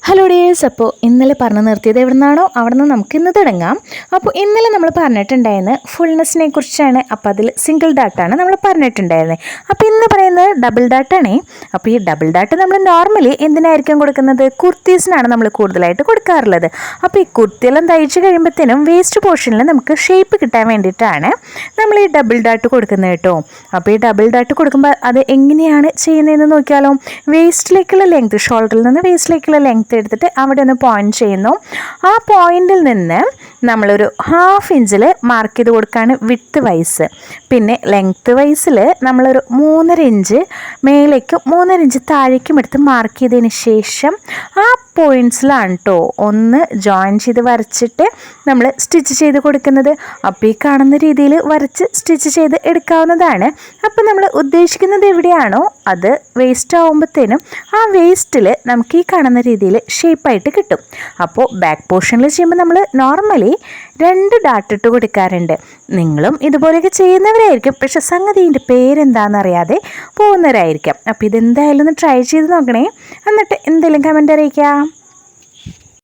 Hello dears, അപ്പോൾ ഇന്നലെ പറഞ്ഞു നിർത്തിയത് എവിടെ നിന്നാണോ അവിടെ നിന്ന് നമുക്ക് ഇന്ന് തുടങ്ങാം. അപ്പോൾ ഇന്നലെ നമ്മൾ പറഞ്ഞിട്ടുണ്ടായിരുന്നത് ഫുൾനെസ്സിനെ കുറിച്ചാണ്. അപ്പോൾ അതിൽ സിംഗിൾ ഡാട്ടാണ് നമ്മൾ പറഞ്ഞിട്ടുണ്ടായിരുന്നത്. അപ്പോൾ ഇന്ന് പറയുന്നത് ഡബിൾ ഡാട്ടാണേ. അപ്പോൾ ഈ ഡബിൾ ഡാട്ട് നമ്മൾ നോർമലി എന്തിനായിരിക്കും കൊടുക്കുന്നത്? കുർത്തീസിനാണ് നമ്മൾ കൂടുതലായിട്ട് കൊടുക്കാറുള്ളത്. അപ്പോൾ ഈ കുർത്തിയെല്ലാം തയ്ച്ച് കഴിയുമ്പോഴത്തേനും വേസ്റ്റ് പോർഷനിൽ നമുക്ക് ഷേപ്പ് കിട്ടാൻ വേണ്ടിയിട്ടാണ് നമ്മൾ ഈ ഡബിൾ ഡാട്ട് കൊടുക്കുന്നത് കേട്ടോ. അപ്പോൾ ഈ ഡബിൾ ഡാട്ട് കൊടുക്കുമ്പോൾ അത് എങ്ങനെയാണ് ചെയ്യുന്നതെന്ന് നോക്കിയാലോ. വേസ്റ്റിലേക്കുള്ള ലെങ്ത്, ഷോൾഡറിൽ നിന്ന് വേസ്റ്റിലേക്കുള്ള ലെങ്ത് എടുത്തിട്ട് അവിടെ ഒന്ന് പോയിന്റ് ചെയ്യുന്നു. ആ പോയിന്റിൽ നിന്ന് നമ്മളൊരു 1/2 ഇഞ്ചിൽ മാർക്ക് ചെയ്ത് കൊടുക്കുകയാണ് വിഡ്ത്ത് വൈസ്. പിന്നെ ലെങ്ത്ത് വൈസിൽ നമ്മളൊരു 3.5 ഇഞ്ച് മേലേക്കും 3.5 ഇഞ്ച് താഴേക്കും എടുത്ത് മാർക്ക് ചെയ്തതിന് ശേഷം ആ പോയിൻറ്റ്സിലാണ് കേട്ടോ ഒന്ന് ജോയിൻ ചെയ്ത് വരച്ചിട്ട് നമ്മൾ സ്റ്റിച്ച് ചെയ്ത് കൊടുക്കുന്നത്. അപ്പോൾ ഈ കാണുന്ന രീതിയിൽ വരച്ച് സ്റ്റിച്ച് ചെയ്ത് എടുക്കാവുന്നതാണ്. അപ്പോൾ നമ്മൾ ഉദ്ദേശിക്കുന്നത് എവിടെയാണോ അത് വേസ്റ്റ് ആകുമ്പോഴത്തേനും ആ വേസ്റ്റിൽ നമുക്ക് ഈ കാണുന്ന രീതിയിൽ ഷേപ്പായിട്ട് കിട്ടും. അപ്പോൾ ബാക്ക് പോർഷനിൽ ചെയ്യുമ്പോൾ നമ്മൾ നോർമലി 2 ഡാട്ട് ഇട്ട് കൊടുക്കാറുണ്ട്. നിങ്ങളും ഇതുപോലെയൊക്കെ ചെയ്യുന്നവരായിരിക്കും, പക്ഷെ സംഗതിൻ്റെ പേരെന്താണെന്നറിയാതെ പോകുന്നവരായിരിക്കാം. അപ്പോൾ ഇതെന്തായാലും ഒന്ന് ട്രൈ ചെയ്ത് നോക്കണേ. എന്നിട്ട് എന്തെങ്കിലും കമൻറ്റ് അറിയിക്കാം.